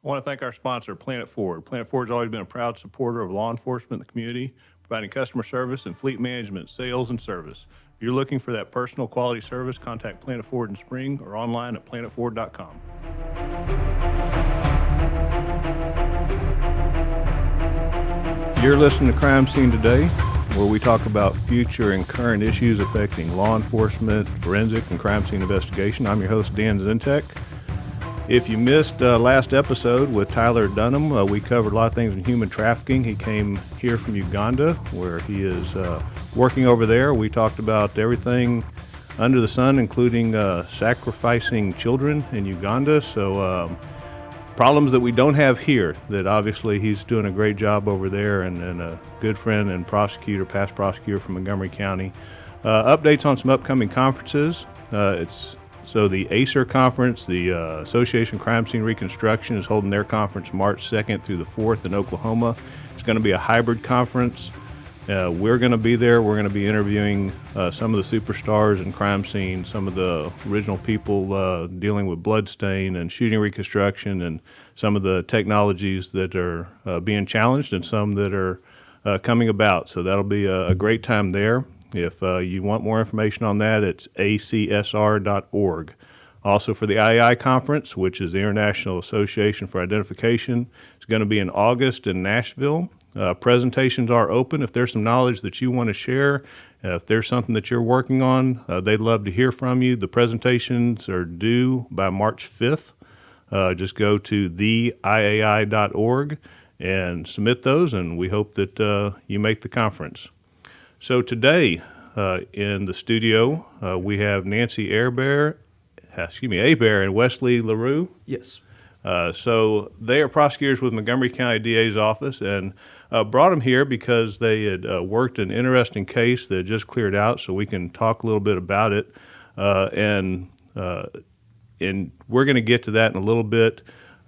I want to thank our sponsor, Planet Ford. Planet Ford has always been a proud supporter of law enforcement in the community, providing customer service and fleet management, sales, and service. If you're looking for that personal quality service, contact Planet Ford in Spring or online at planetford.com. You're listening to Crime Scene Today, where we talk about future and current issues affecting law enforcement, forensic, and crime scene investigation. I'm your host, Dan Zentek. If you missed last episode with Tyler Dunham, we covered a lot of things in human trafficking. He came here from Uganda, where he is working over there. We talked about everything under the sun, including sacrificing children in Uganda. So problems that we don't have here, that obviously he's doing a great job over there, and a good friend and past prosecutor from Montgomery County. Updates on some upcoming conferences. So the ACER conference, the Association Crime Scene Reconstruction, is holding their conference March 2nd through the 4th in Oklahoma. It's going to be a hybrid conference. We're going to be there. We're going to be interviewing some of the superstars in crime scene, some of the original people dealing with bloodstain and shooting reconstruction, and some of the technologies that are being challenged and some that are coming about. So that'll be a great time there. If you want more information on that, it's acsr.org. Also for the IAI conference, which is the International Association for Identification, it's going to be in August in Nashville. Presentations are open. If there's some knowledge that you want to share, if there's something that you're working on, they'd love to hear from you. The presentations are due by March 5th. Just go to theiai.org and submit those, and we hope that you make the conference. So today in the studio, we have Nancy Hebert and Wesley LeRouax. Yes. So they are prosecutors with Montgomery County DA's office, and brought them here because they had worked an interesting case that just cleared out, so we can talk a little bit about it. And we're going to get to that in a little bit.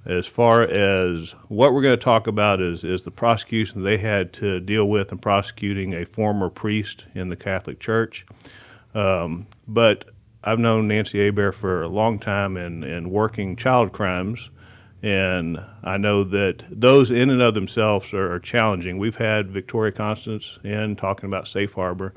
As far as what we're going to talk about is the prosecution they had to deal with in prosecuting a former priest in the Catholic Church. But I've known Nancy Hebert for a long time in working child crimes, and I know that those in and of themselves are challenging. We've had Victoria Constance in talking about safe harbor.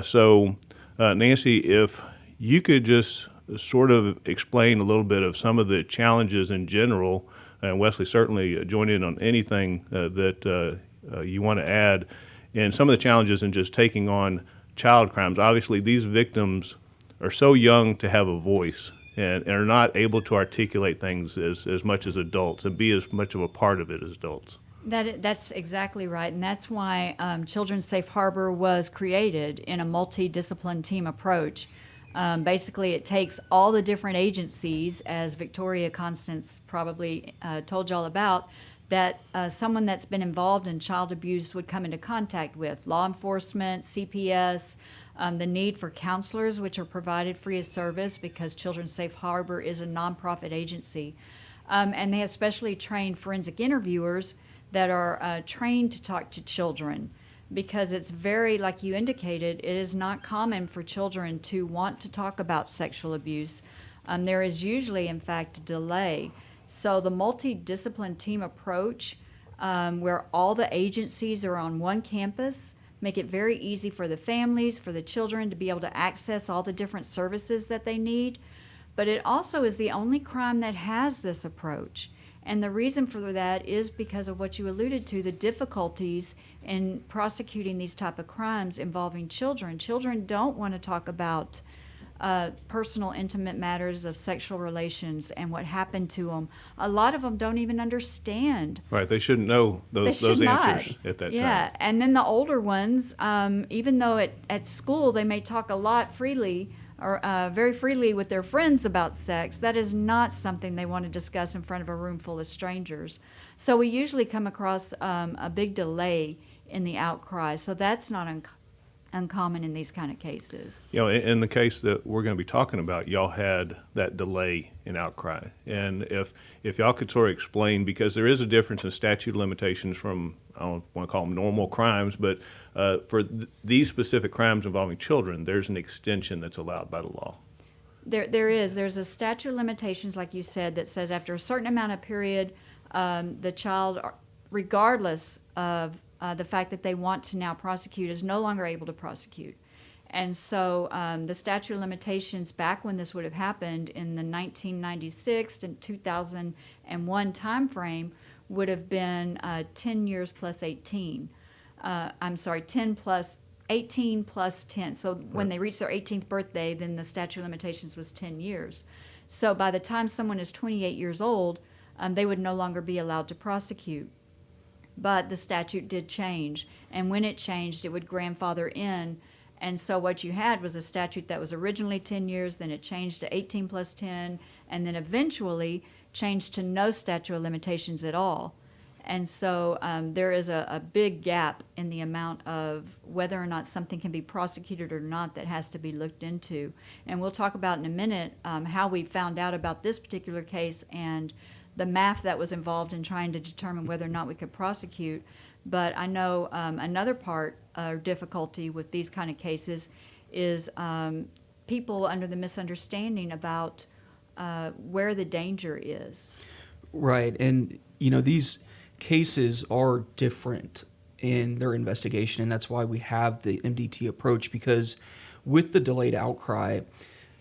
So Nancy, if you could just sort of explain a little bit of some of the challenges in general, and Wesley certainly join in on anything that you want to add, and some of the challenges in just taking on child crimes. Obviously, these victims are so young to have a voice and are not able to articulate things as much as adults and be as much of a part of it as adults. That's exactly right, and that's why Children's Safe Harbor was created in a multidiscipline team approach. Basically, it takes all the different agencies, as Victoria Constance probably told y'all about, that someone that's been involved in child abuse would come into contact with. Law enforcement, CPS, the need for counselors, which are provided free of service because Children's Safe Harbor is a nonprofit agency. And they have specially trained forensic interviewers that are trained to talk to children, because it's very, like you indicated, it is not common for children to want to talk about sexual abuse. There is usually, in fact, a delay. So the multidiscipline team approach, where all the agencies are on one campus, make it very easy for the families, for the children to be able to access all the different services that they need. But it also is the only crime that has this approach. And the reason for that is because of what you alluded to, the difficulties in prosecuting these type of crimes involving children. Children don't want to talk about personal, intimate matters of sexual relations and what happened to them. A lot of them don't even understand. Right, they shouldn't know those answers at that time. Yeah, and then the older ones, even though at school they may talk a lot freely, or very freely with their friends about sex, that is not something they want to discuss in front of a room full of strangers. So we usually come across a big delay in the outcry. So that's not uncommon in these kind of cases. You know, in the case that we're going to be talking about, y'all had that delay in outcry. And if y'all could sort of explain, because there is a difference in statute of limitations from, I don't want to call them normal crimes, but for these specific crimes involving children, there's an extension that's allowed by the law. There's a statute of limitations, like you said, that says after a certain amount of period the child, regardless of the fact that they want to now prosecute, is no longer able to prosecute. And so the statute of limitations back when this would have happened in the 1996 to 2001 time frame would have been 10 years plus 18. 10 plus 18 plus 10. So when they reach their 18th birthday, then the statute of limitations was 10 years. So by the time someone is 28 years old, they would no longer be allowed to prosecute. But the statute did change, and when it changed, it would grandfather in. And so what you had was a statute that was originally 10 years, then it changed to 18 plus 10, and then eventually changed to no statute of limitations at all. And so there is a big gap in the amount of whether or not something can be prosecuted or not that has to be looked into. And we'll talk about in a minute how we found out about this particular case and the math that was involved in trying to determine whether or not we could prosecute. But I know another part or difficulty with these kind of cases is people under the misunderstanding about where the danger is. Right. And, you know, these cases are different in their investigation, and that's why we have the MDT approach, because with the delayed outcry,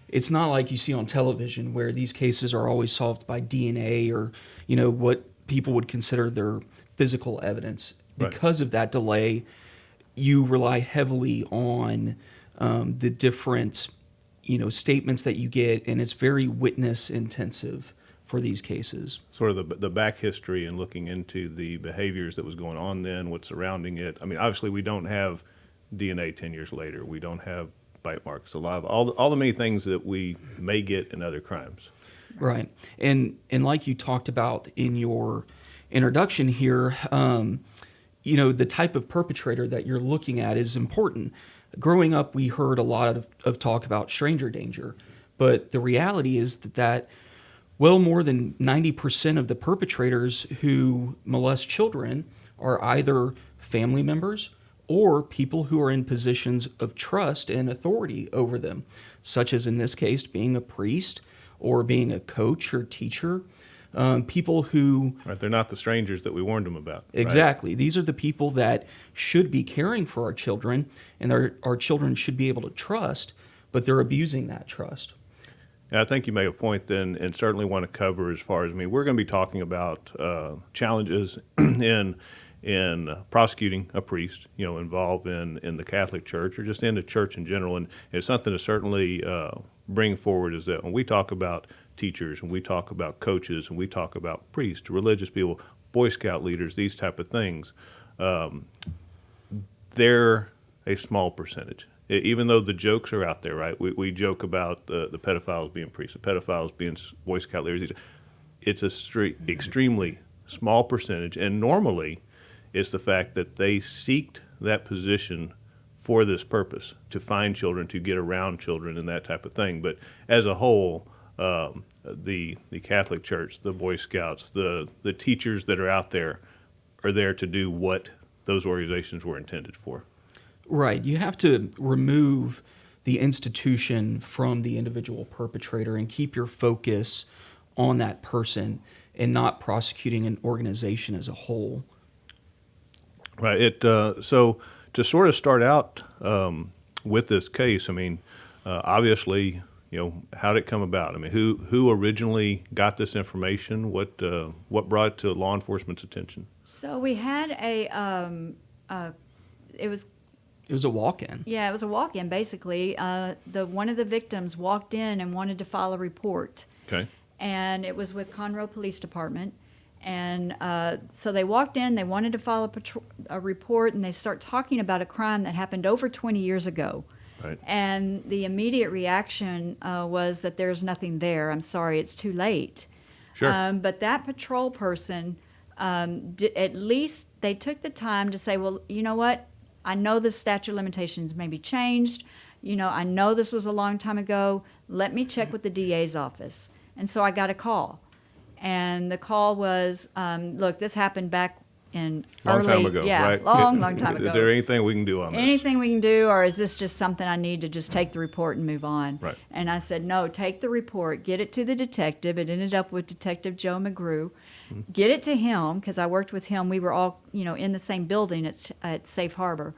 it's not like you see on television where these cases are always solved by DNA or, you know, what people would consider their physical evidence. Right. Because of that delay, you rely heavily on the different, you know, statements that you get, and it's very witness intensive for these cases. Sort of the back history and looking into the behaviors that was going on then, what's surrounding it. I mean, obviously we don't have DNA 10 years later. We don't have bite marks, a lot of all the many things that we may get in other crimes. Right. And like you talked about in your introduction here, you know, the type of perpetrator that you're looking at is important. Growing up, we heard a lot of talk about stranger danger, but the reality is that well more than 90% of the perpetrators who molest children are either family members or people who are in positions of trust and authority over them, such as in this case being a priest or being a coach or teacher. People who... Right, they're not the strangers that we warned them about. Exactly. Right? These are the people that should be caring for our children, and our children should be able to trust, but they're abusing that trust. And I think you made a point then, and certainly want to cover as far as, I mean, we're going to be talking about challenges in prosecuting a priest, you know, involved in the Catholic Church or just in the church in general. And it's something to certainly bring forward is that when we talk about teachers, and we talk about coaches, and we talk about priests, religious people, Boy Scout leaders, these type of things, they're a small percentage. Even though the jokes are out there, right? We joke about the pedophiles being priests, the pedophiles being Boy Scout leaders. It's extremely small percentage, and normally it's the fact that they seeked that position for this purpose, to find children, to get around children, and that type of thing. But as a whole, the Catholic Church, the Boy Scouts, the teachers that are out there are there to do what those organizations were intended for. Right. You have to remove the institution from the individual perpetrator and keep your focus on that person and not prosecuting an organization as a whole. Right. So to sort of start out with this case, I mean, obviously, you know, how did it come about? I mean, who originally got this information? What brought it to law enforcement's attention? So we had it was a walk-in. Yeah, it was a walk-in, basically. One of the victims walked in and wanted to file a report. Okay. And it was with Conroe Police Department. And so they walked in, they wanted to file a report, and they start talking about a crime that happened over 20 years ago. Right. And the immediate reaction was that there's nothing there. I'm sorry, it's too late. Sure. But that patrol person, at least they took the time to say, well, you know what? I know the statute of limitations may be changed. You know, I know this was a long time ago. Let me check with the DA's office. And so I got a call. And the call was, look, this happened back in long time ago, yeah, right? long time ago. Is there anything we can do on this? Anything we can do, or is this just something I need to just take the report and move on? Right. And I said, no, take the report, get it to the detective. It ended up with Detective Joe McGrew. get it to him, because I worked with him. We were all, in the same building at Safe Harbor.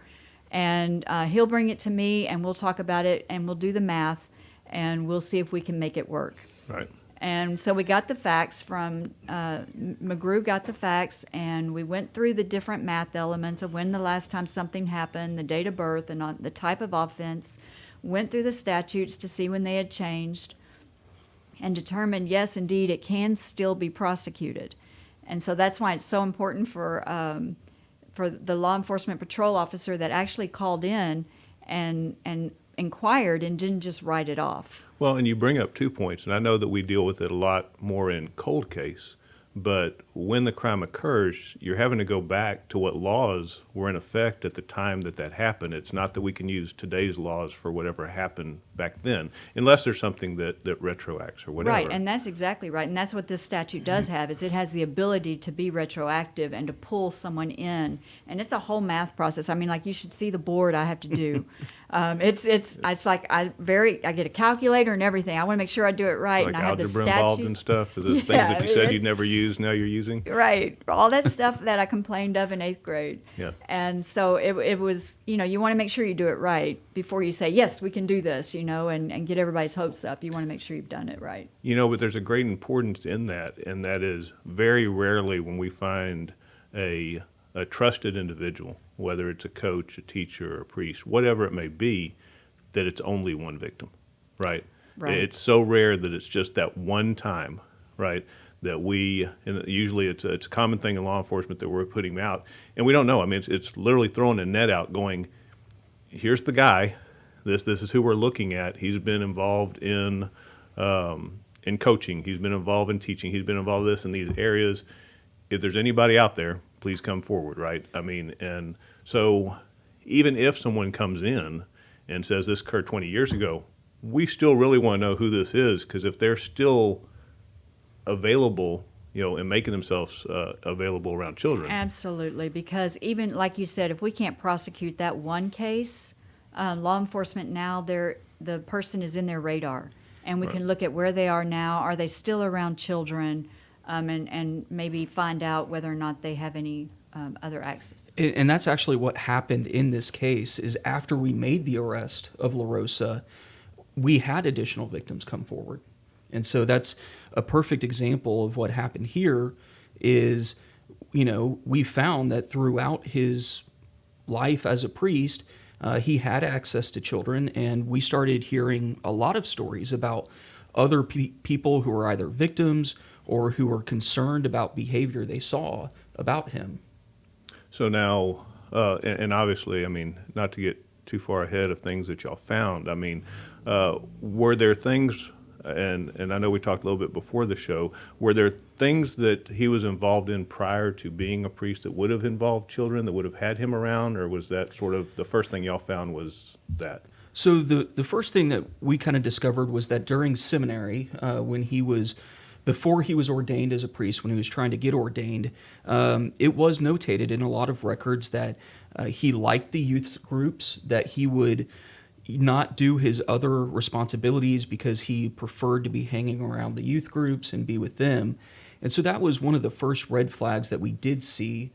And he'll bring it to me, and we'll talk about it, and we'll do the math, and we'll see if we can make it work. Right. And so we got the facts from, McGrew got the facts, and we went through the different math elements of when the last time something happened, the date of birth, and the type of offense, went through the statutes to see when they had changed, and determined, yes, indeed, it can still be prosecuted. And so that's why it's so important for the law enforcement patrol officer that actually called in and inquired and didn't just write it off. Well, and you bring up 2 points, and I know that we deal with it a lot more in cold case, but when the crime occurs, you're having to go back to what laws were in effect at the time that happened. It's not that we can use today's laws for whatever happened back then, unless there's something that retroacts or whatever. Right, and that's exactly right. And that's what this statute does have, is it has the ability to be retroactive and to pull someone in. And it's a whole math process. I mean, like, you should see the board I have to do. It's like I get a calculator and everything. I want to make sure I do it right. Like and I have the algebra statutes involved and stuff? Is this things Yeah, that you said you'd never use, now you're using? Right. All that stuff that I complained of in 8th grade. Yeah. And so it was, you want to make sure you do it right before you say, yes, we can do this, and get everybody's hopes up. You want to make sure you've done it right. But there's a great importance in that, and that is very rarely when we find a trusted individual, whether it's a coach, a teacher, or a priest, whatever it may be, that it's only one victim, right? Right. It's so rare that it's just that one time, right? That and usually it's a common thing in law enforcement that we're putting out, and we don't know. I mean, it's literally throwing a net out, going, here's the guy. This is who we're looking at. He's been involved in coaching. He's been involved in teaching. He's been involved in this in these areas. If there's anybody out there, please come forward, right? I mean, and so even if someone comes in and says this occurred 20 years ago, we still really want to know who this is, because if they're still available, and making themselves available around children. Absolutely, because even like you said, if we can't prosecute that one case, law enforcement now, the person is in their radar, and we can look at where they are now. Are they still around children, and maybe find out whether or not they have any other access. And that's actually what happened in this case. Is after we made the arrest of La Rosa, we had additional victims come forward. And so that's a perfect example of what happened here is, we found that throughout his life as a priest, he had access to children, and we started hearing a lot of stories about other people who were either victims or who were concerned about behavior they saw about him. So now, and obviously, I mean, not to get too far ahead of things that y'all found, I mean, were there things, and I know we talked a little bit before the show, were there things that he was involved in prior to being a priest that would have involved children, that would have had him around, or was that sort of the first thing y'all found was that? So the first thing that we kind of discovered was that during seminary, before he was ordained as a priest, when he was trying to get ordained, it was notated in a lot of records that he liked the youth groups, that he would not do his other responsibilities because he preferred to be hanging around the youth groups and be with them. And so that was one of the first red flags that we did see,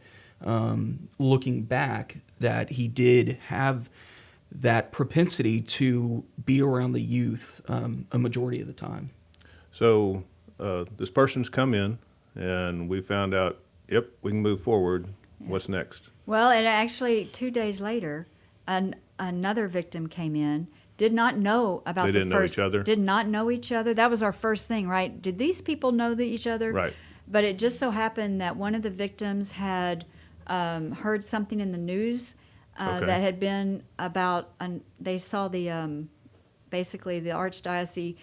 looking back, that he did have that propensity to be around the youth a majority of the time. So this person's come in, and we found out, yep, we can move forward. Yeah. What's next? Well, and actually 2 days later, another victim came in, did not know about they the didn't first. Know each other? Did not know each other. That was our first thing, right? Did these people know each other? Right. But it just so happened that one of the victims had heard something in the news that had been about, they saw the, basically the archdiocese,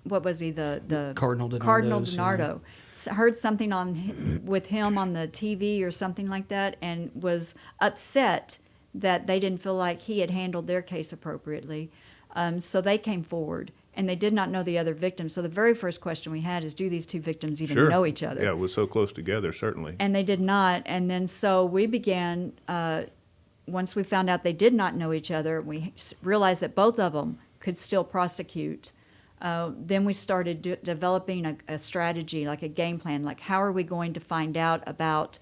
what was he, the Cardinal DiNardo. Cardinal DiNardo. Heard something with him on the TV or something like that, and was upset that they didn't feel like he had handled their case appropriately. So they came forward, and they did not know the other victims. So the very first question we had is, do these two victims even know each other? Yeah, it was so close together, certainly. And they did not. And then so we began, once we found out they did not know each other, we realized that both of them could still prosecute. Then we started developing a strategy, like a game plan, like how are we going to find out about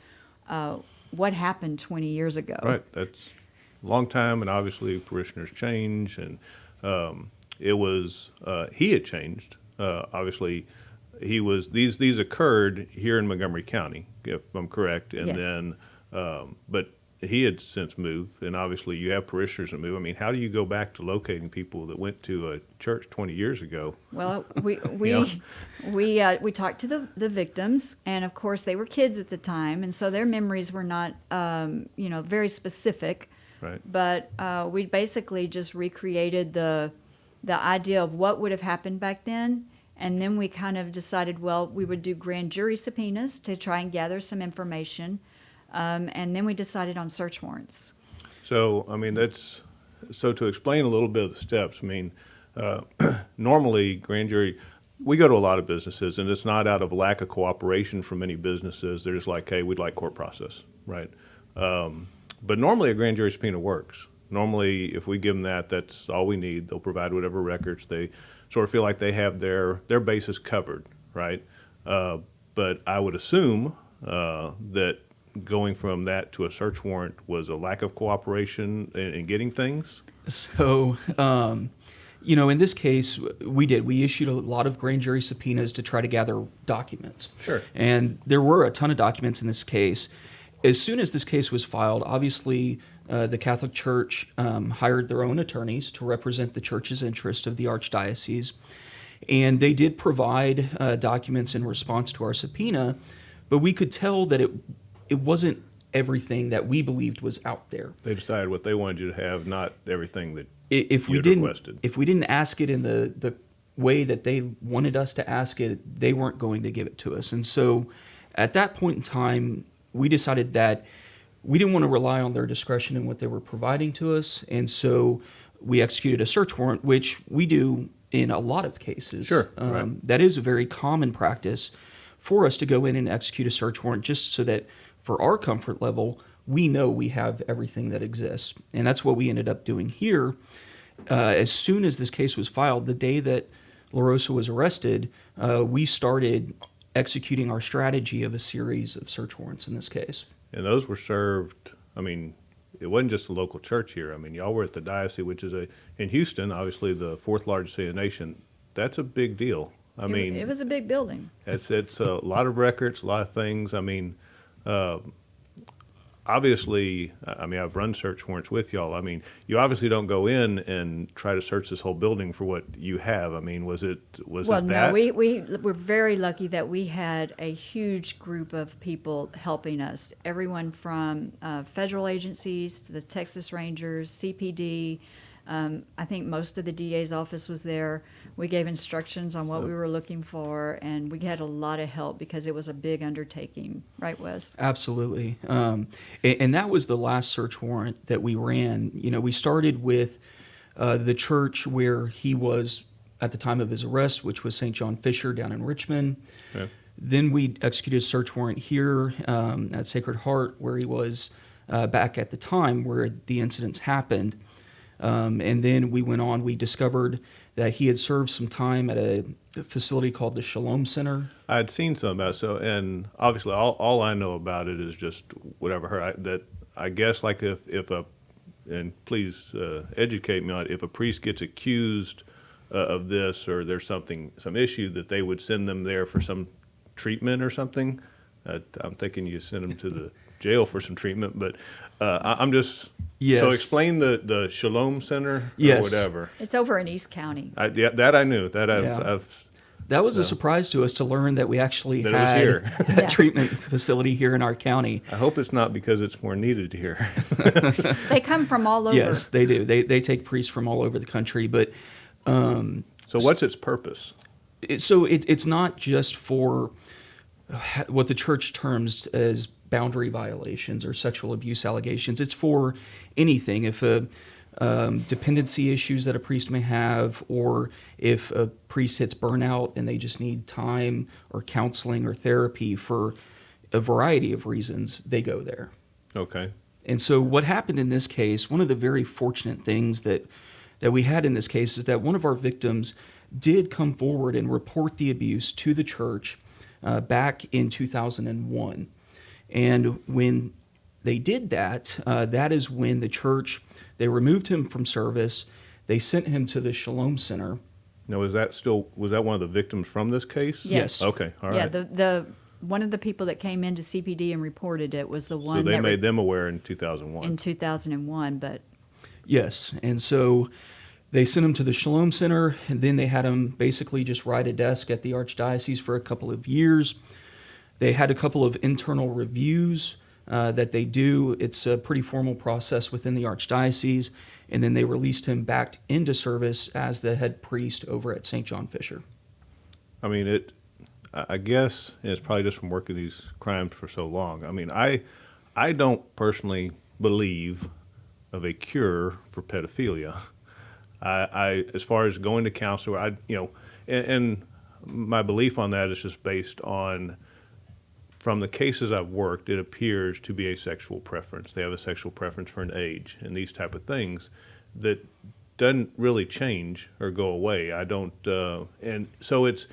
what happened 20 years ago. Right, that's a long time, and obviously parishioners change, and it was he had changed. Obviously, he was these occurred here in Montgomery County, if I'm correct, and Yes. then but he had since moved, and obviously you have parishioners that move. I mean, how do you go back to locating people that went to a church 20 years ago? Well, we Yeah. we talked to the victims, and of course they were kids at the time, and so their memories were not very specific. Right. But we basically just recreated the idea of what would have happened back then, and then we kind of decided, well, we would do grand jury subpoenas to try and gather some information, and then we decided on search warrants. So, I mean, so to explain a little bit of the steps, I mean, normally grand jury, we go to a lot of businesses, and it's not out of lack of cooperation from many businesses. They're just like, hey, we'd like court process, right? But normally a grand jury subpoena works. Normally, if we give them that, that's all we need. They'll provide whatever records. They sort of feel like they have their bases covered, right? But I would assume that going from that to a search warrant was a lack of cooperation in getting things. So, in this case, we issued a lot of grand jury subpoenas to try to gather documents. Sure. And there were a ton of documents in this case. As soon as this case was filed, obviously the Catholic Church hired their own attorneys to represent the church's interest of the Archdiocese. And they did provide documents in response to our subpoena, but we could tell that it wasn't everything that we believed was out there. They decided what they wanted you to have, not everything that If we you'd didn't, requested. if we didn't ask it in the way that they wanted us to ask it, they weren't going to give it to us. And so at that point in time, we decided that we didn't want to rely on their discretion in what they were providing to us. And so we executed a search warrant, which we do in a lot of cases. Sure, right. That is a very common practice for us to go in and execute a search warrant just so that for our comfort level, we know we have everything that exists. And that's what we ended up doing here. As soon as this case was filed, the day that La Rosa was arrested, we started executing our strategy of a series of search warrants in this case. And those were served, I mean, it wasn't just a local church here. I mean, y'all were at the diocese, which is in Houston, obviously the fourth largest city in the nation. That's a big deal. I mean, it was a big building. it's a lot of records, a lot of things. I mean, obviously, I mean, I've run search warrants with y'all. I mean, you obviously don't go in and try to search this whole building for what you have. I mean, was it that? No, we were very lucky that we had a huge group of people helping us. Everyone from federal agencies to the Texas Rangers, CPD. I think most of the DA's office was there. We gave instructions on what we were looking for, and we had a lot of help because it was a big undertaking. Right, Wes? Absolutely. And that was the last search warrant that we ran. We started with the church where he was at the time of his arrest, which was St. John Fisher down in Richmond. Okay. Then we executed a search warrant here at Sacred Heart, where he was back at the time where the incidents happened. And then we went on, we discovered that he had served some time at a facility called the Shalom Center. I had seen some about it, so, and obviously all I know about it is just whatever that I guess like if a, and please educate me on it, if a priest gets accused of this or there's some issue that they would send them there for some treatment or something. I'm thinking you send them to the jail for some treatment, but I'm just... Yes. So explain the Shalom Center or Yes. whatever. It's over in East County. That I knew. That Yeah. I've That was a surprise to us to learn that we actually That it was had here. that Yeah. treatment facility here in our county. I hope it's not because it's more needed here. They come from all over. Yes, they do. They take priests from all over the country, but So what's its purpose? it's not just for what the church terms as boundary violations or sexual abuse allegations. It's for anything. If dependency issues that a priest may have, or if a priest hits burnout and they just need time or counseling or therapy for a variety of reasons, they go there. Okay. And so what happened in this case, one of the very fortunate things that we had in this case is that one of our victims did come forward and report the abuse to the church back in 2001. And when they did that, that is when the church, they removed him from service. They sent him to the Shalom Center. Now, was that one of the victims from this case? Yes. Okay, all Yeah, right. the one of the people that came into CPD and reported it was the one So they that made them aware in 2001. in 2001, but Yes, and so they sent him to the Shalom Center, and then they had him basically just ride a desk at the Archdiocese for a couple of years. They had a couple of internal reviews that they do. It's a pretty formal process within the Archdiocese, and then they released him back into service as the head priest over at St. John Fisher. I mean, I guess it's probably just from working these crimes for so long. I mean, I don't personally believe of a cure for pedophilia. I as far as going to counselor, and my belief on that is just based on, from the cases I've worked, it appears to be a sexual preference. They have a sexual preference for an age and these type of things that doesn't really change or go away. I don't, and so it's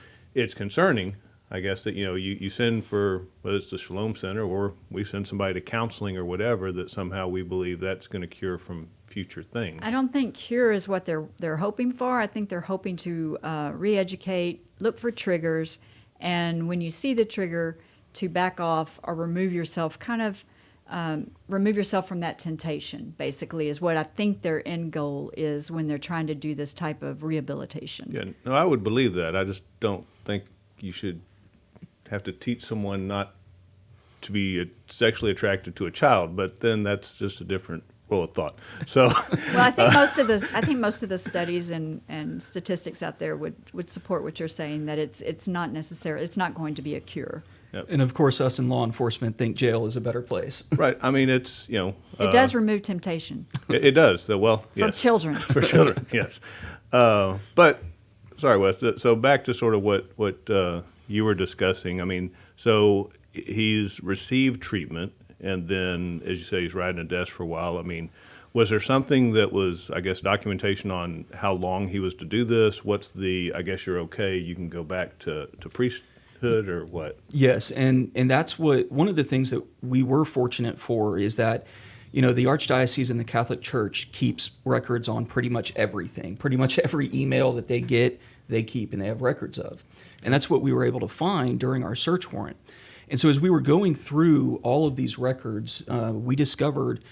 concerning, I guess, that you send for, whether it's the Shalom Center or we send somebody to counseling or whatever, that somehow we believe that's going to cure from future things. I don't think cure is what they're hoping for. I think they're hoping to re-educate, look for triggers, and when you see the trigger, to back off or remove yourself from that temptation, basically, is what I think their end goal is when they're trying to do this type of rehabilitation. Yeah, no, I would believe that. I just don't think you should have to teach someone not to be sexually attracted to a child, but then that's just a different roll of thought. So, Well, I think most of the studies and statistics out there would support what you're saying, that it's not necessary. It's not going to be a cure. Yep. And of course, us in law enforcement think jail is a better place. Right. I mean, it's, It does remove temptation it does. So, well, from yes. children. For children, yes. But, sorry, Wes, so back to sort of what you were discussing. I mean, so he's received treatment, and then, as you say, he's riding a desk for a while. I mean, was there something that was, I guess, documentation on how long he was to do this? What's I guess you're okay, you can go back to priesthood, or what? Yes, and that's one of the things that we were fortunate for is that, the Archdiocese and the Catholic Church keeps records on pretty much everything. Pretty much every email that they get, they keep and they have records of. And that's what we were able to find during our search warrant. And so as we were going through all of these records, we discovered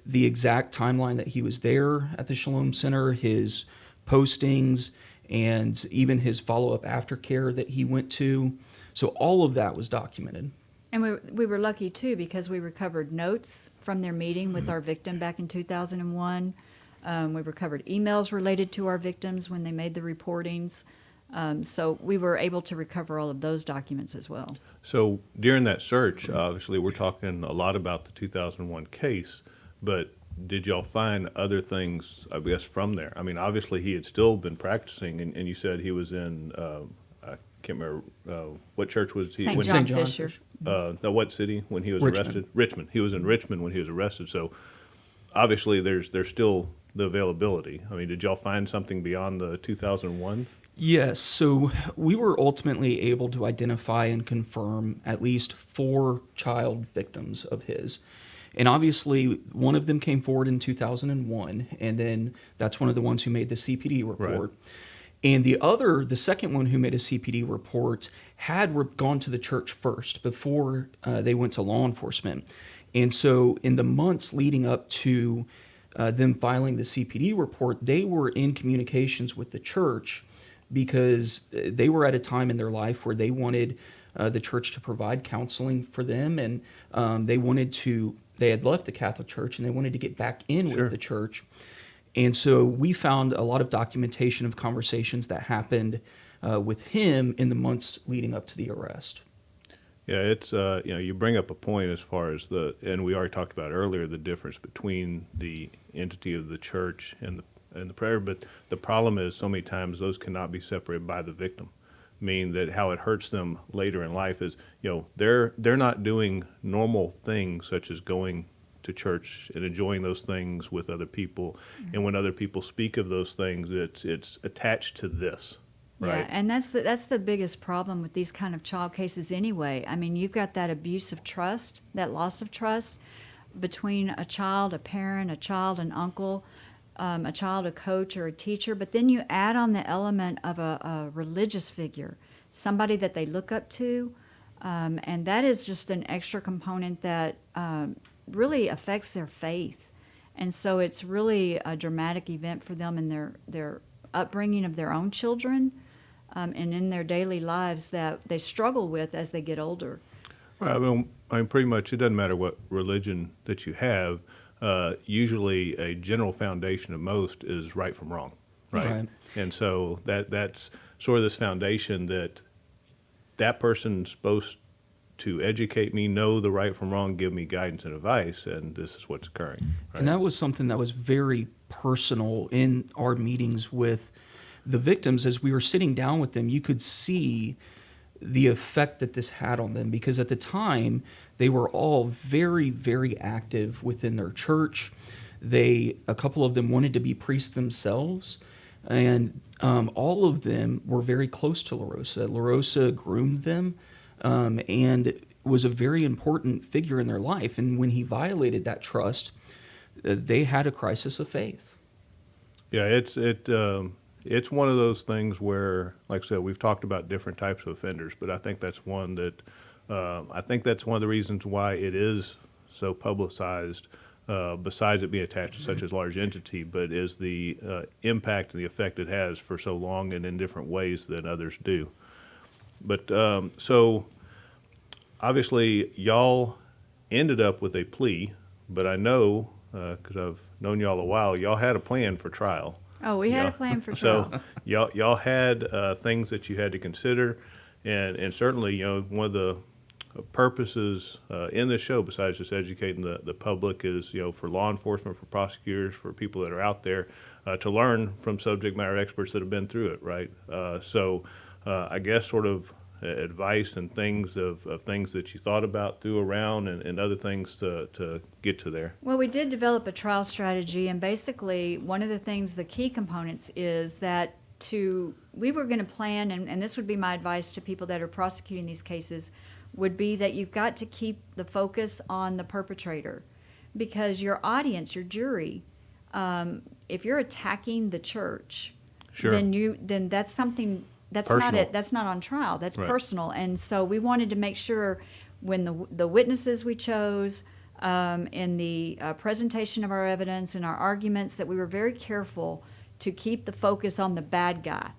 the exact timeline that he was there at the Shalom Center, his postings, and even his follow-up aftercare that he went to. So all of that was documented. And we were lucky, too, because we recovered notes from their meeting with our victim back in 2001. We recovered emails related to our victims when they made the reportings. So we were able to recover all of those documents as well. So during that search, obviously, we're talking a lot about the 2001 case, but did y'all find other things, I guess, from there? I mean, obviously, he had still been practicing, and you said he was in, I can't remember, what church was he? St. when- John St. John Fisher. No, what city when he was Richmond. arrested? Richmond. He was in Richmond when he was arrested. So obviously, there's still the availability. I mean, did y'all find something beyond the 2001? Yes, so we were ultimately able to identify and confirm at least 4 child victims of his. And obviously, one of them came forward in 2001, and then that's one of the ones who made the CPD report. Right. And the second one who made a CPD report had gone to the church first before they went to law enforcement. And so in the months leading up to them filing the CPD report, they were in communications with the church because they were at a time in their life where they wanted the church to provide counseling for them, and they had left the Catholic Church and they wanted to get back in Sure. with the church. And so we found a lot of documentation of conversations that happened with him in the months leading up to the arrest. Yeah, it's you bring up a point as far as and we already talked about earlier, the difference between the entity of the church and the prayer. But the problem is, so many times those cannot be separated by the victim. Meaning that how it hurts them later in life is, they're not doing normal things such as going to church and enjoying those things with other people. And when other people speak of those things, it's attached to this. right? Yeah, and that's the biggest problem with these kind of child cases anyway. I mean, you've got that abuse of trust, that loss of trust between a child, a parent, a child, an uncle, a child, a coach, or a teacher. But then you add on the element of a religious figure, somebody that they look up to, and that is just an extra component that really affects their faith. And so it's really a dramatic event for them in their upbringing of their own children, and in their daily lives that they struggle with as they get older. Well, I mean, pretty much it doesn't matter what religion that you have. Usually, a general foundation of most is right from wrong, right? Right. And so that's sort of this foundation that person's supposed to educate me, know the right from wrong, give me guidance and advice, and this is what's occurring. Right? And that was something that was very personal in our meetings with the victims. As we were sitting down with them, you could see the effect that this had on them, because at the time they were all very, very active within their church. A couple of them wanted to be priests themselves, and all of them were very close to La Rosa. La Rosa groomed them, and was a very important figure in their life. And when he violated that trust, they had a crisis of faith. Yeah, it's one of those things where, like I said, we've talked about different types of offenders, but I think that's one of the reasons why it is so publicized. Besides it being attached to such a large entity, but is the impact and the effect it has for so long and in different ways than others do. But so obviously y'all ended up with a plea, but I know, because I've known y'all a while, y'all had a plan for trial. Oh, we had a plan for trial. So y'all had things that you had to consider, and certainly, one of the purposes in this show, besides just educating the public, is for law enforcement, for prosecutors, for people that are out there, to learn from subject matter experts that have been through it, right? So I guess sort of advice and things of things that you thought about, threw around, and other things to get to there. Well, we did develop a trial strategy, and basically one of the things, the key components, is that we were going to plan, and this would be my advice to people that are prosecuting these cases, would be that you've got to keep the focus on the perpetrator, because your audience, your jury, if you're attacking the church, Sure. then that's something that's Personal. not it. That's not on trial. That's Right. personal. And so we wanted to make sure when the witnesses we chose, in the presentation of our evidence and our arguments, that we were very careful to keep the focus on the bad guy,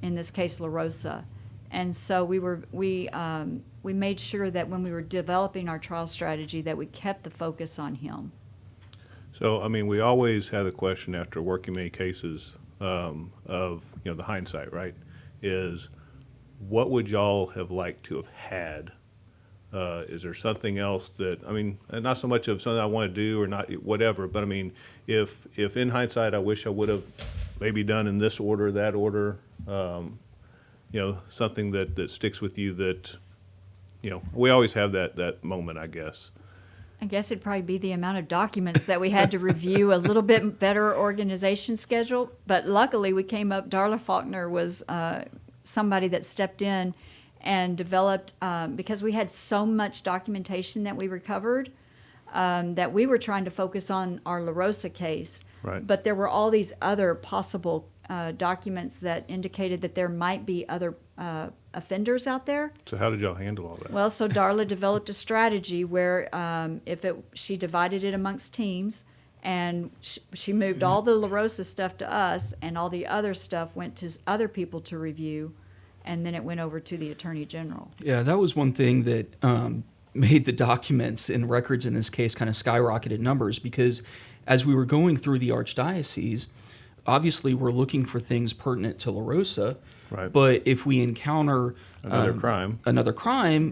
in this case La Rosa. And so we made sure that when we were developing our trial strategy that we kept the focus on him. So, I mean, we always have the question after working many cases of, the hindsight, right, is what would y'all have liked to have had? Is there something else that, I mean, not so much of something I want to do or not, whatever, but I mean, if in hindsight I wish I would have maybe done in this order, that order, something that sticks with you that, we always have that moment, I guess. I guess it'd probably be the amount of documents that we had to review, a little bit better organization schedule. But luckily we came up, Darla Faulkner was somebody that stepped in and developed, because we had so much documentation that we recovered, that we were trying to focus on our La Rosa case. Right. But there were all these other possible documents that indicated that there might be other offenders out there. So how did y'all handle all that? Well, so Darla developed a strategy where she divided it amongst teams, and she moved all the La Rosa stuff to us, and all the other stuff went to other people to review, and then it went over to the Attorney General. Yeah, that was one thing that made the documents and records in this case kind of skyrocketed numbers, because as we were going through the Archdiocese, obviously we're looking for things pertinent to La Rosa. Right. But if we encounter Another crime,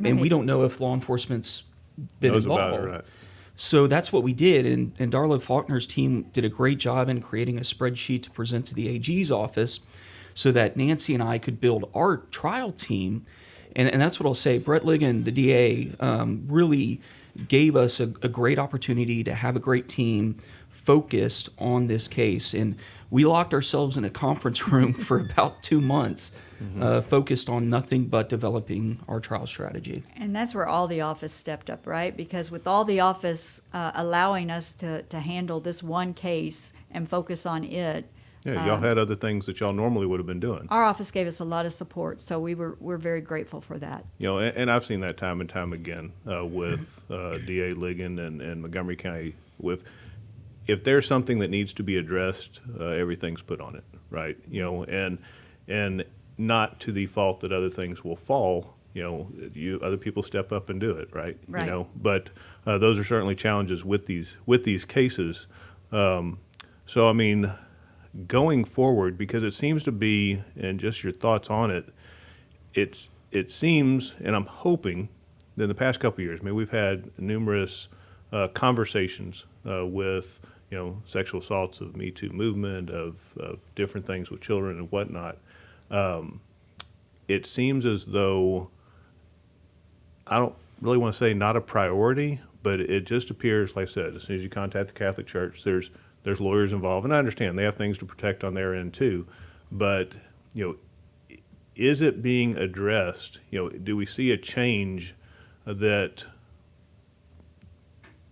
and we don't know if law enforcement's been knows involved, about it, right? so that's what we did. And Darla Faulkner's team did a great job in creating a spreadsheet to present to the AG's office, so that Nancy and I could build our trial team. And that's what I'll say. Brett Ligon, the DA, really gave us a great opportunity to have a great team focused on this case. And we locked ourselves in a conference room for about 2 months, focused on nothing but developing our trial strategy. And that's where all the office stepped up, right? Because with all the office allowing us to handle this one case and focus on it, Yeah, y'all had other things that y'all normally would have been doing. our office gave us a lot of support, so we're very grateful for that. And I've seen that time and time again with DA Ligon and Montgomery County. If there's something that needs to be addressed, everything's put on it, right? And not to the fault that other things will fall. Other people step up and do it, right? Right. But those are certainly challenges with these cases. So I mean, going forward, because it seems to be, and just your thoughts on it, it seems, and I'm hoping that in the past couple of years, I mean, we've had numerous conversations with, sexual assaults of Me Too movement, of different things with children and whatnot. It seems as though, I don't really want to say not a priority, but it just appears, like I said, as soon as you contact the Catholic Church, there's lawyers involved, and I understand they have things to protect on their end too, but is it being addressed? Do we see a change that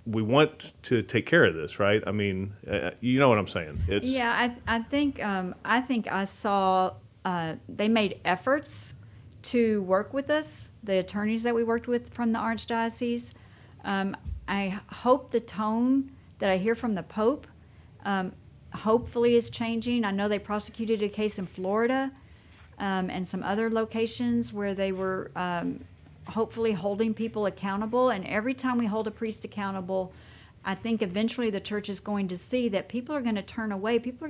we want to take care of this, right? I mean, you know what I'm saying? I think I saw they made efforts to work with us, the attorneys that we worked with from the Archdiocese. I hope the tone that I hear from the Pope hopefully is changing. I know they prosecuted a case in Florida and some other locations where they were hopefully holding people accountable. And every time we hold a priest accountable, I think eventually the church is going to see that people are going to turn away. People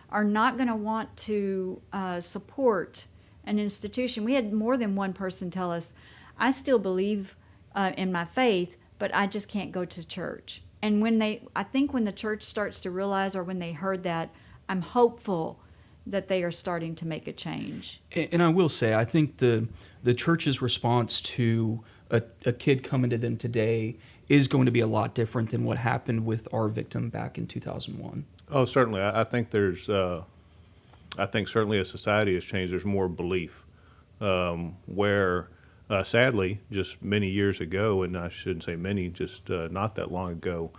are not going to want to support an institution. We had more than one person tell us, I still believe in my faith, but I just can't go to church. And I think when the church starts to realize, or when they heard that, I'm hopeful that they are starting to make a change. And I will say, I think the church's response to a kid coming to them today is going to be a lot different than what happened with our victim back in 2001. Oh, certainly. I think I think certainly as society has changed, there's more belief where, sadly, just many years ago, and I shouldn't say many, just not that long ago,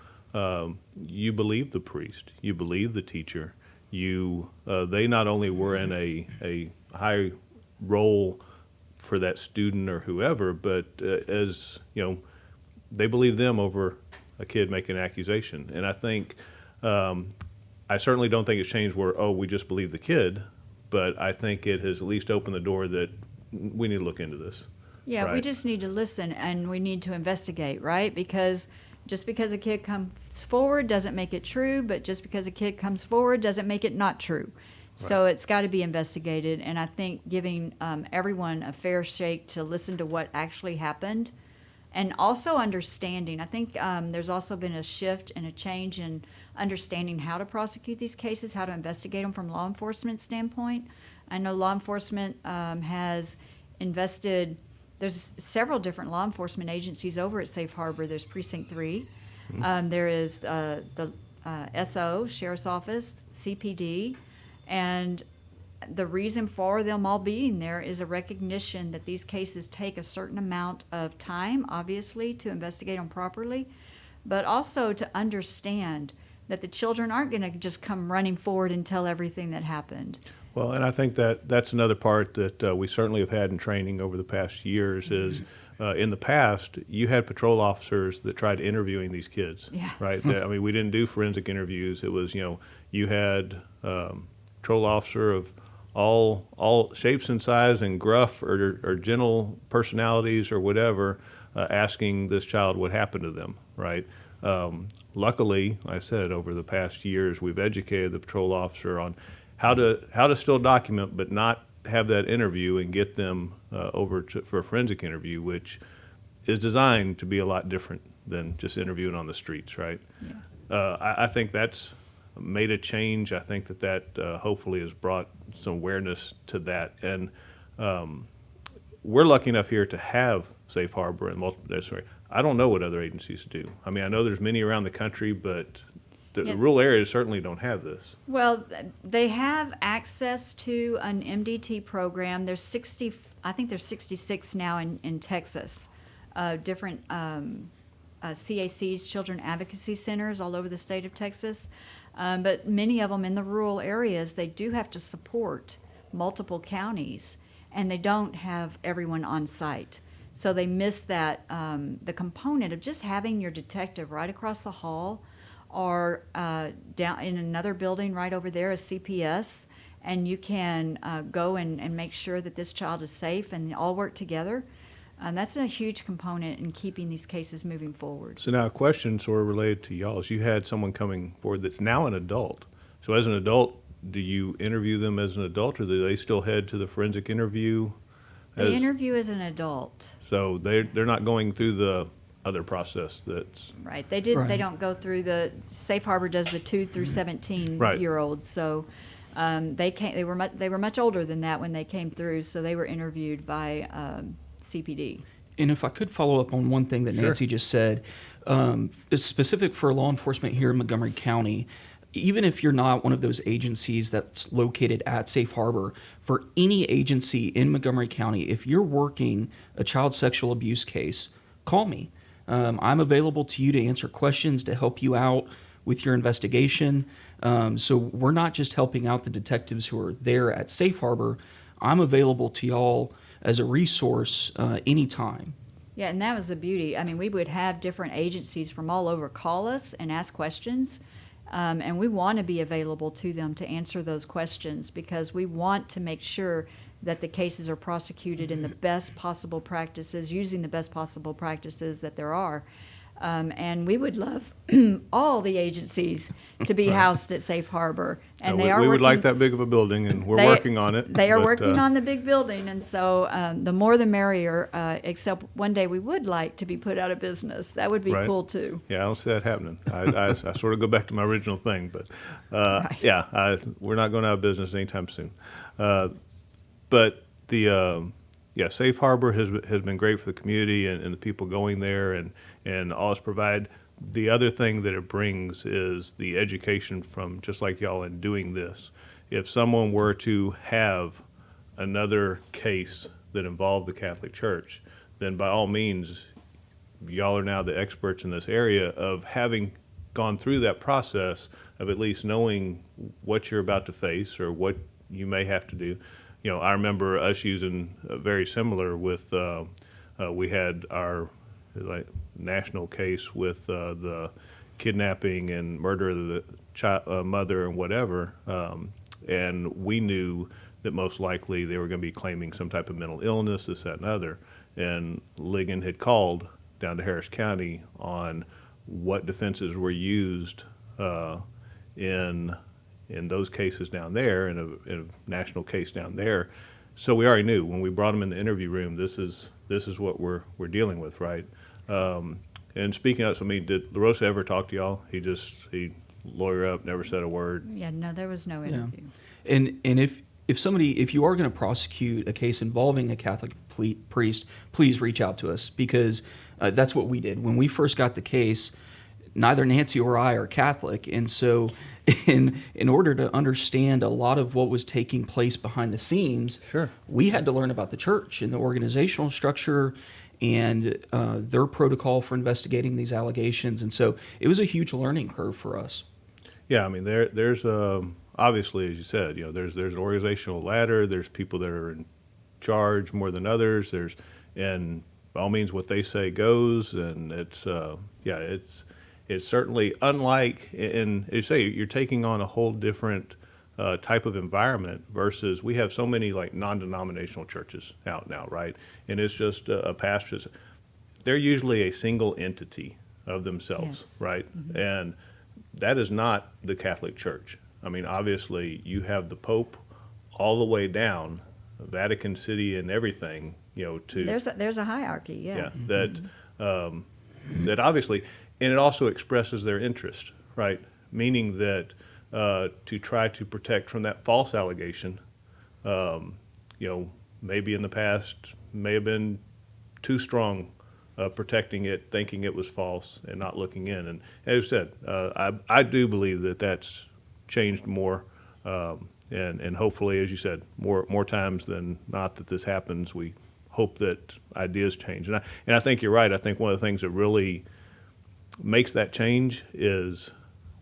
you believed the priest, you believed the teacher. They not only were in a high role for that student or whoever, but as they believed them over a kid making an accusation. And I think I certainly don't think it's changed where we just believe the kid, but I think it has at least opened the door that we need to look into this. Yeah, right? We just need to listen and we need to investigate, right? Because just because a kid comes forward doesn't make it true, but just because a kid comes forward doesn't make it not true. So it's got to be investigated, and I think giving everyone a fair shake to listen to what actually happened, and also understanding. I think there's also been a shift and a change in understanding how to prosecute these cases, how to investigate them from law enforcement standpoint. I know law enforcement has invested. There's several different law enforcement agencies over at Safe Harbor. There's Precinct 3. There is the SO, Sheriff's Office, CPD. And the reason for them all being there is a recognition that these cases take a certain amount of time, obviously, to investigate them properly, but also to understand that the children aren't going to just come running forward and tell everything that happened. Well, and I think that's another part that we certainly have had in training over the past years is in the past, you had patrol officers that tried interviewing these kids, right? I mean, we didn't do forensic interviews. It was, you had patrol officer of all shapes and size and gruff or gentle personalities or whatever, asking this child what happened to them, right? Luckily, like I said, over the past years, we've educated the patrol officer on how to still document but not have that interview and get them over for a forensic interview, which is designed to be a lot different than just interviewing on the streets, right? Yeah. I think that's made a change. I think that hopefully has brought some awareness to that. And we're lucky enough here to have Safe Harbor and multiple. I don't know what other agencies do. I mean, I know there's many around the country, but the Yeah. rural areas certainly don't have this. Well, they have access to an MDT program. There's 60, I think there's 66 now in Texas, different CACs, Children Advocacy Centers, all over the state of Texas. But many of them in the rural areas, they do have to support multiple counties, and they don't have everyone on site. So they miss that, the component of just having your detective right across the hall, or down in another building right over there, a CPS, and you can go and make sure that this child is safe and all work together. That's a huge component in keeping these cases moving forward. So now a question sort of related to y'all is you had someone coming forward that's now an adult. So as an adult, do you interview them as an adult, or do they still head to the forensic interview? They interview as an adult. So they're not going through the other process that's... Right. They did. Right. They don't go through the Safe Harbor does the 2 through 17 Right. year olds. So they came. They were much older than that when they came through. So they were interviewed by CPD. And if I could follow up on one thing that Sure. Nancy just said, it's specific for law enforcement here in Montgomery County. Even if you're not one of those agencies that's located at Safe Harbor, for any agency in Montgomery County, if you're working a child sexual abuse case, call me. I'm available to you to answer questions, to help you out with your investigation. So we're not just helping out the detectives who are there at Safe Harbor. I'm available to y'all as a resource anytime. Yeah, and that was the beauty. I mean, we would have different agencies from all over call us and ask questions. And we want to be available to them to answer those questions, because we want to make sure that the cases are prosecuted in the best possible practices, using the best possible practices that there are. And we would love all the agencies to be housed at Safe Harbor. And they are we would working, like that big of a building, and we're they- working on it. They are but, working on the big building, and so the more the merrier, except one day we would like to be put out of business. That would be Right. cool too. Yeah, I don't see that happening. I sort of go back to my original thing, but Right. yeah, we're not going out of business anytime soon. But the Safe Harbor has been great for the community and the people going there, and all it's provide. The other thing that it brings is the education from just like y'all in doing this. If someone were to have another case that involved the Catholic Church, then by all means, y'all are now the experts in this area of having gone through that process of at least knowing what you're about to face or what you may have to do. You know, I remember us using very similar with, we had our national case with the kidnapping and murder of the mother and whatever, and we knew that most likely they were going to be claiming some type of mental illness, this, that, and other. And Ligon had called down to Harris County on what defenses were used in those cases down there, in a national case down there. So we already knew when we brought them in the interview room, this is what we're dealing with, right? And speaking of, so I mean, did La Rosa ever talk to y'all? He lawyer up, never said a word. Yeah, no, there was no interview. And if you are going to prosecute a case involving a Catholic priest, please reach out to us, because that's what we did when we first got the case. Neither Nancy or I are Catholic, and so in order to understand a lot of what was taking place behind the scenes, Sure. we had to learn about the church and the organizational structure and their protocol for investigating these allegations, and so it was a huge learning curve for us. Yeah, I mean, there's obviously, as you said, there's an organizational ladder. There's people that are in charge more than others. And by all means, what they say goes. And it's certainly unlike. And as you say, you're taking on a whole different type of environment versus we have so many like non-denominational churches out now, right? And it's just a pastor. They're usually a single entity of themselves, Yes. right? Mm-hmm. And that is not the Catholic Church. I mean, obviously, you have the Pope all the way down, Vatican City and everything, to... There's a hierarchy, yeah. That obviously, and it also expresses their interest, right? Meaning that to try to protect from that false allegation, maybe in the past may have been too strong protecting it, thinking it was false, and not looking in. And as I said, I do believe that that's changed more, and hopefully, as you said, more times than not that this happens. We hope that ideas change, and I think you're right. I think one of the things that really makes that change is,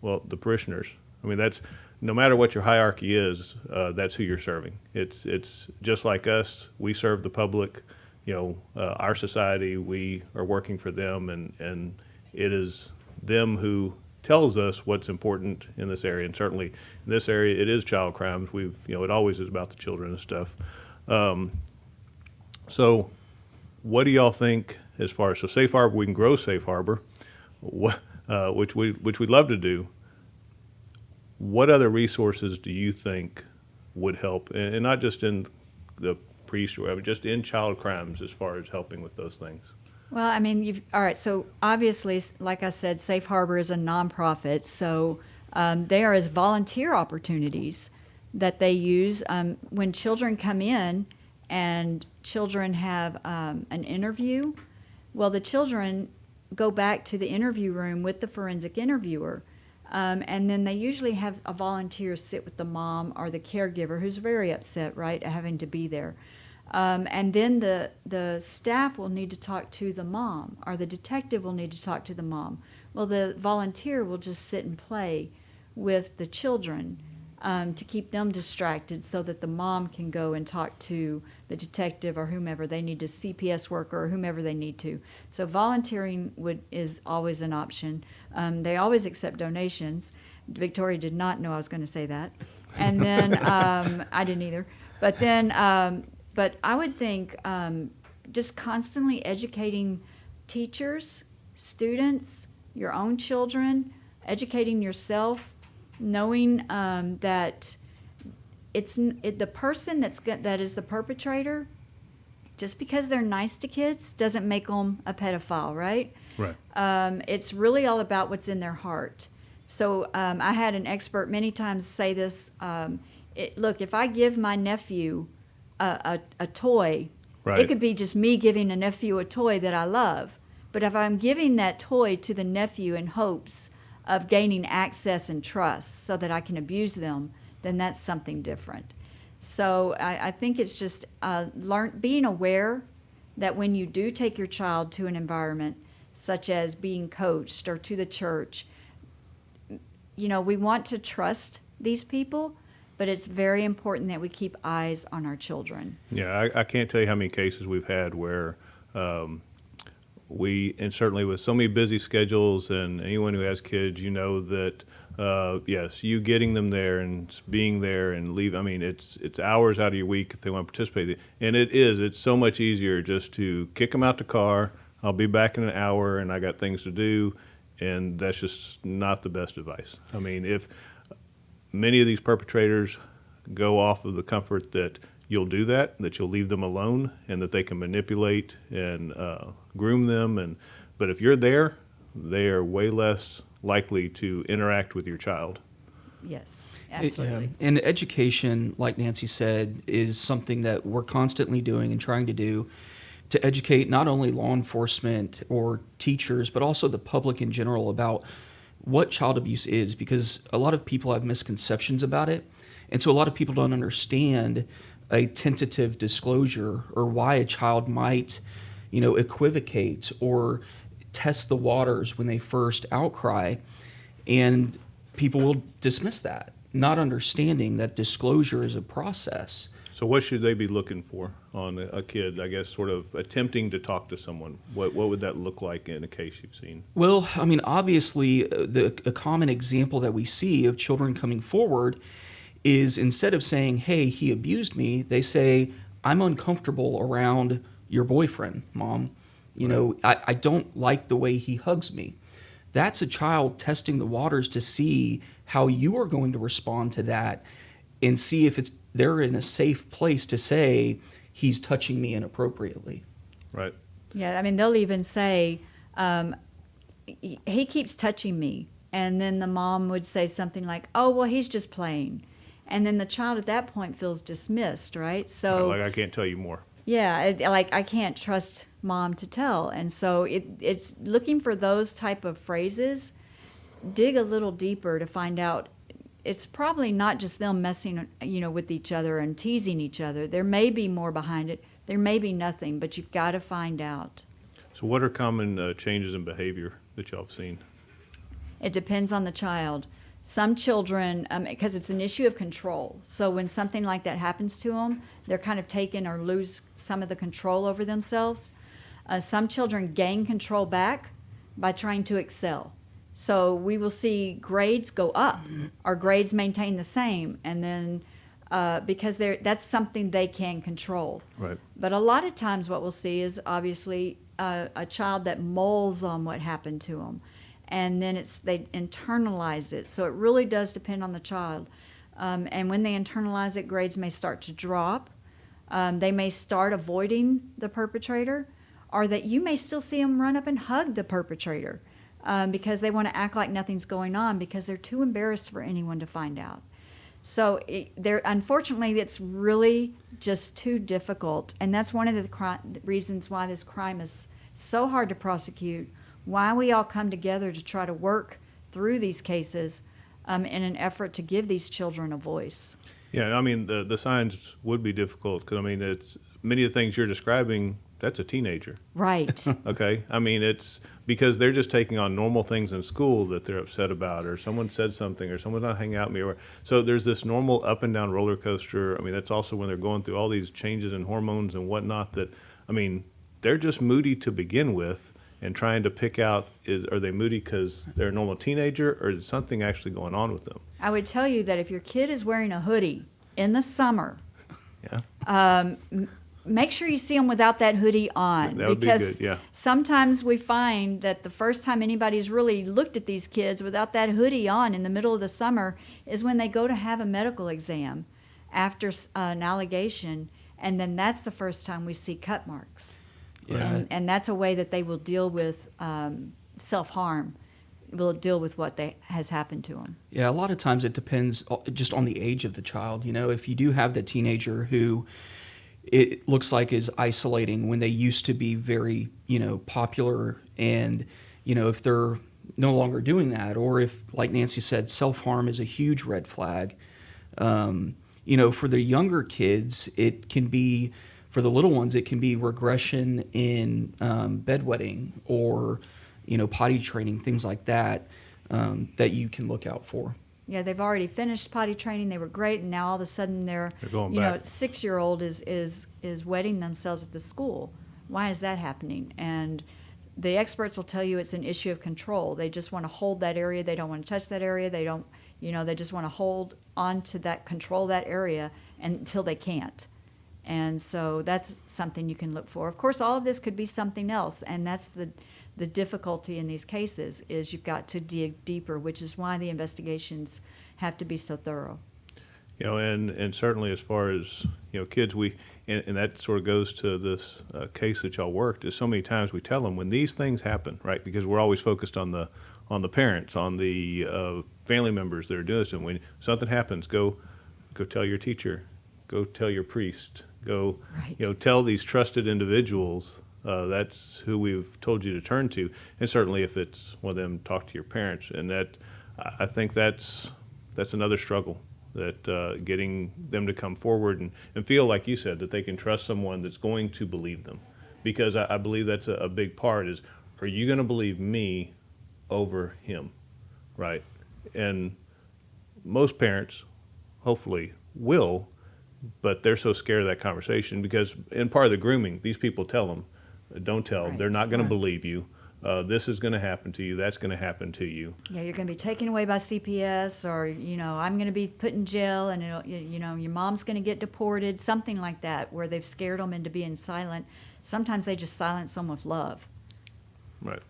well, the parishioners. I mean, that's no matter what your hierarchy is, that's who you're serving. It's just like us. We serve the public. Our society. We are working for them, and it is them who tells us what's important in this area. And certainly in this area, it is child crimes. It always is about the children and stuff. So, what do y'all think as far as safe harbor? We can grow safe harbor, which we'd love to do. What other resources do you think would help, and not just in the priest or whatever, just in child crimes as far as helping with those things? Well, I mean, all right, so obviously, like I said, Safe Harbor is a nonprofit, so they are as volunteer opportunities that they use when children come in and children have an interview. Well, the children go back to the interview room with the forensic interviewer, and then they usually have a volunteer sit with the mom or the caregiver who's very upset, right, having to be there. And then the staff will need to talk to the mom, or the detective will need to talk to the mom. Well, the volunteer will just sit and play with the children to keep them distracted so that the mom can go and talk to the detective or whomever they need to, CPS worker or whomever they need to. So volunteering is always an option. They always accept donations. Victoria did not know I was going to say that. And then I didn't either. But then... But I would think just constantly educating teachers, students, your own children, educating yourself, knowing that the person that is the perpetrator, just because they're nice to kids doesn't make them a pedophile, right? Right. It's really all about what's in their heart. So I had an expert many times say this. Look, if I give my nephew a toy, right, it could be just me giving a nephew a toy that I love. But if I'm giving that toy to the nephew in hopes of gaining access and trust so that I can abuse them, then that's something different. So I think it's just being aware that when you do take your child to an environment, such as being coached or to the church, we want to trust these people, but it's very important that we keep eyes on our children. Yeah, I can't tell you how many cases we've had where and certainly with so many busy schedules, and anyone who has kids, that, yes, you getting them there and being there and leave, I mean, it's hours out of your week if they want to participate. And it's so much easier just to kick them out the car, I'll be back in an hour and I got things to do, and that's just not the best advice. I mean, if many of these perpetrators go off of the comfort that you'll do that you'll leave them alone, and that they can manipulate and groom them. But if you're there, they are way less likely to interact with your child. Yes, absolutely. And education, like Nancy said, is something that we're constantly doing and trying to do to educate not only law enforcement or teachers, but also the public in general about what child abuse is, because a lot of people have misconceptions about it. And so a lot of people don't understand a tentative disclosure or why a child might, equivocate or test the waters when they first outcry. And people will dismiss that, not understanding that disclosure is a process. So what should they be looking for on a kid, I guess, sort of attempting to talk to someone? What would that look like in a case you've seen? Well, I mean, obviously, a common example that we see of children coming forward is instead of saying, hey, he abused me, they say, I'm uncomfortable around your boyfriend, Mom. I don't like the way he hugs me. That's a child testing the waters to see how you are going to respond to that and see if they're in a safe place to say, he's touching me inappropriately. Right. Yeah, I mean, they'll even say, he keeps touching me. And then the mom would say something like, oh, well, he's just playing. And then the child at that point feels dismissed, right? So, like, I can't tell you more. Yeah, I can't trust mom to tell. And so it's looking for those type of phrases. Dig a little deeper to find out it's probably not just them messing, with each other and teasing each other. There may be more behind it. There may be nothing, but you've got to find out. So what are common changes in behavior that y'all have seen? It depends on the child. Some children, because it's an issue of control. So when something like that happens to them, they're kind of taken or lose some of the control over themselves. Some children gain control back by trying to excel. So we will see grades go up or grades maintain the same, and then because that's something they can control. Right. But a lot of times what we'll see is obviously a child that mulls on what happened to them, and then they internalize it. So it really does depend on the child. And when they internalize it, grades may start to drop. They may start avoiding the perpetrator, or that you may still see them run up and hug the perpetrator. Because they want to act like nothing's going on because they're too embarrassed for anyone to find out. So unfortunately, it's really just too difficult. And that's one of the reasons why this crime is so hard to prosecute, why we all come together to try to work through these cases in an effort to give these children a voice. Yeah, I mean, the signs would be difficult because, I mean, it's many of the things you're describing, that's a teenager. Right. Okay? I mean, it's because they're just taking on normal things in school that they're upset about, or someone said something, or someone's not hanging out with me. So there's this normal up and down roller coaster. I mean, that's also when they're going through all these changes in hormones and whatnot that, I mean, they're just moody to begin with and trying to pick out, are they moody because they're a normal teenager, or is something actually going on with them? I would tell you that if your kid is wearing a hoodie in the summer, Yeah. Make sure you see them without that hoodie on. That would be because good, yeah. sometimes we find that the first time anybody's really looked at these kids without that hoodie on in the middle of the summer is when they go to have a medical exam after an allegation, and then that's the first time we see cut marks. Yeah. And that's a way that they will deal with self-harm, will deal with what has happened to them. Yeah, a lot of times it depends just on the age of the child. If you do have the teenager who it looks like is isolating when they used to be very, popular, and, if they're no longer doing that, or if, like Nancy said, self-harm is a huge red flag. For the younger kids, it can be, for the little ones, it can be regression in bedwetting or, potty training, things like that, that you can look out for. Yeah, they've already finished potty training. They were great, and now all of a sudden they're going back. 6-year-old is wetting themselves at the school. Why is that happening? And the experts will tell you it's an issue of control. They just want to hold that area. They don't want to touch that area. They don't, they just want to hold on to that, control that area until they can't. And so that's something you can look for. Of course, all of this could be something else, and that's the difficulty in these cases is you've got to dig deeper, which is why the investigations have to be so thorough. And certainly as far as, kids, and that sort of goes to this case that y'all worked, is so many times we tell them when these things happen, right, because we're always focused on the parents, on the family members that are doing this, and when something happens, go tell your teacher, go tell your priest, go, Right. Tell these trusted individuals. That's who we've told you to turn to, and certainly if it's one of them, talk to your parents. And that, I think that's another struggle, that getting them to come forward and feel, like you said, that they can trust someone that's going to believe them, because I believe that's a big part is, are you going to believe me over him, right? And most parents, hopefully, will, but they're so scared of that conversation because in part of the grooming, these people tell them, don't tell. Right. They're not going Right. to believe you. This is going to happen to you. That's going to happen to you. Yeah, you're going to be taken away by CPS, or I'm going to be put in jail, and your mom's going to get deported, something like that, where they've scared them into being silent. Sometimes they just silence them with love. Right.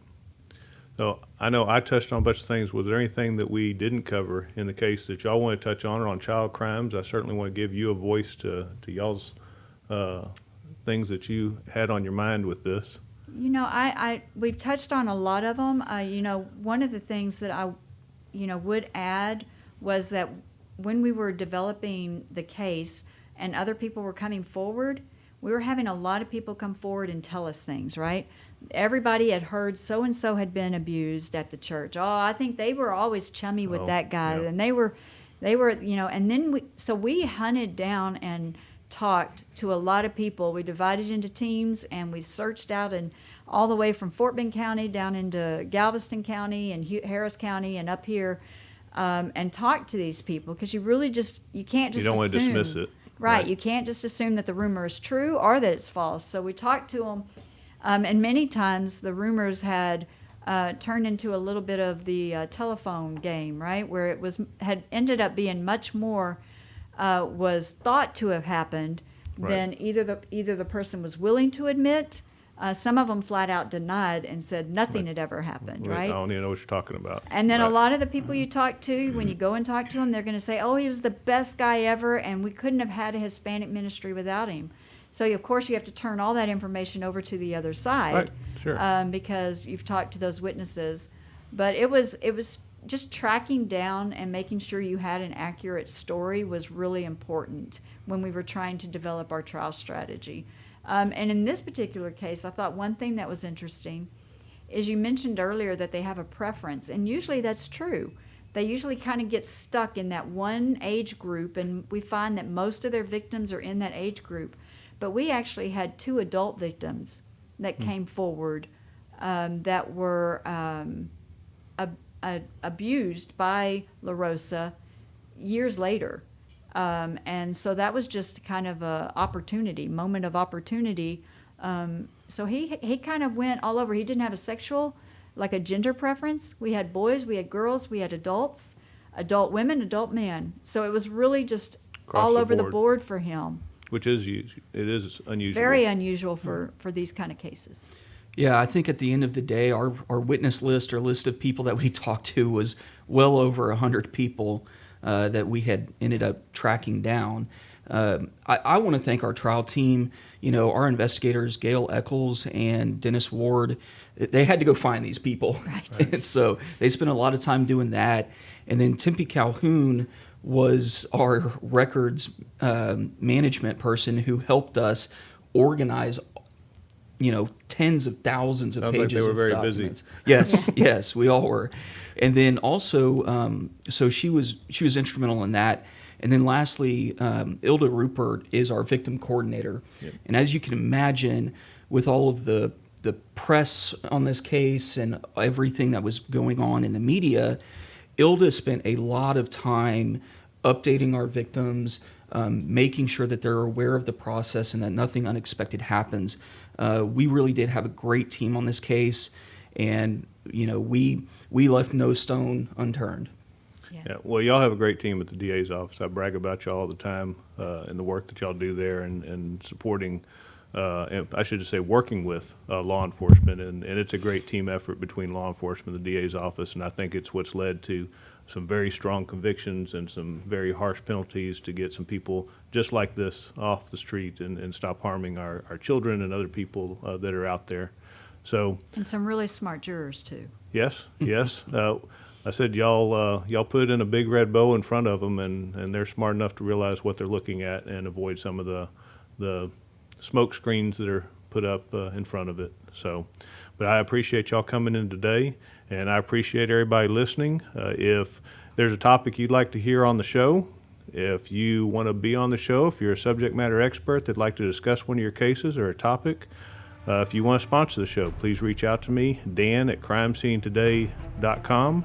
So I know I touched on a bunch of things. Was there anything that we didn't cover in the case that y'all want to touch on, or on child crimes? I certainly want to give you a voice to y'all's things that you had on your mind with this. We've touched on a lot of them. One of the things that I, would add was that when we were developing the case and other people were coming forward, we were having a lot of people come forward and tell us things, right? Everybody had heard so-and-so had been abused at the church. Oh, I think they were always chummy with that guy. Yeah. And they were, and then we hunted down and talked to a lot of people. We divided into teams and we searched out and all the way from Fort Bend County down into Galveston County and Harris County and up here, and talked to these people, because you can't just You don't want to assume. dismiss it. Right. You can't just assume that the rumor is true or that it's false. So we talked to them, and many times the rumors had turned into a little bit of the telephone game, right, where it had ended up being much more was thought to have happened than either the person was willing to admit. Some of them flat out denied and said nothing had ever happened, right? I don't even know what you're talking about. And then a Right. lot of the people you talk to, when you go and talk to them, they're going to say, oh, he was the best guy ever, and we couldn't have had a Hispanic ministry without him. So, of course, you have to turn all that information over to the other side. Right, sure. Because you've talked to those witnesses. But it was just tracking down and making sure you had an accurate story was really important when we were trying to develop our trial strategy. And in this particular case, I thought one thing that was interesting is you mentioned earlier that they have a preference, and usually that's true. They usually kind of get stuck in that one age group, and we find that most of their victims are in that age group. But we actually had 2 adult victims that came forward that were abused by La Rosa years later. And so that was just kind of a moment of opportunity. So he kind of went all over. He didn't have a gender preference. We had boys, we had girls, we had adults, adult women, adult men. So it was really just Across all the over the board. board for him. Which is unusual. Very unusual for these kind of cases. Yeah, I think at the end of the day, our witness list or list of people that we talked to was well over 100 people that we had ended up tracking down. I want to thank our trial team, our investigators, Gail Eccles and Dennis Ward. They had to go find these people. Right. And so they spent a lot of time doing that. And then Tempe Calhoun was our records management person who helped us organize tens of thousands of Sounds like pages they were of very documents. busy. Yes, we all were. And then also, so she was instrumental in that. And then lastly, Ilda Rupert is our victim coordinator. Yep. And as you can imagine, with all of the press on this case and everything that was going on in the media, Ilda spent a lot of time updating our victims, making sure that they're aware of the process and that nothing unexpected happens. We really did have a great team on this case, and we left no stone unturned. Yeah, well, y'all have a great team at the DA's office. I brag about y'all all the time and the work that y'all do there and supporting, and I should just say working with law enforcement. And it's a great team effort between law enforcement and the DA's office, and I think it's what's led to some very strong convictions and some very harsh penalties to get some people just like this off the street and stop harming our children and other people that are out there. So, And some really smart jurors, too. yes. I said y'all put in a big red bow in front of them, and they're smart enough to realize what they're looking at and avoid some of the smoke screens that are put up in front of it. So, but I appreciate y'all coming in today, and I appreciate everybody listening. If there's a topic you'd like to hear on the show, if you want to be on the show, if you're a subject matter expert that'd like to discuss one of your cases or a topic, if you want to sponsor the show, please reach out to me, Dan@crimescenetoday.com.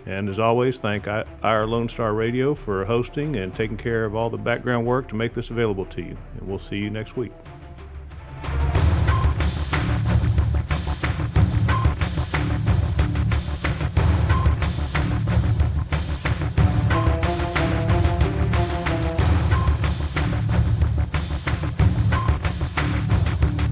And as always, thank our Lone Star Radio for hosting and taking care of all the background work to make this available to you. And we'll see you next week.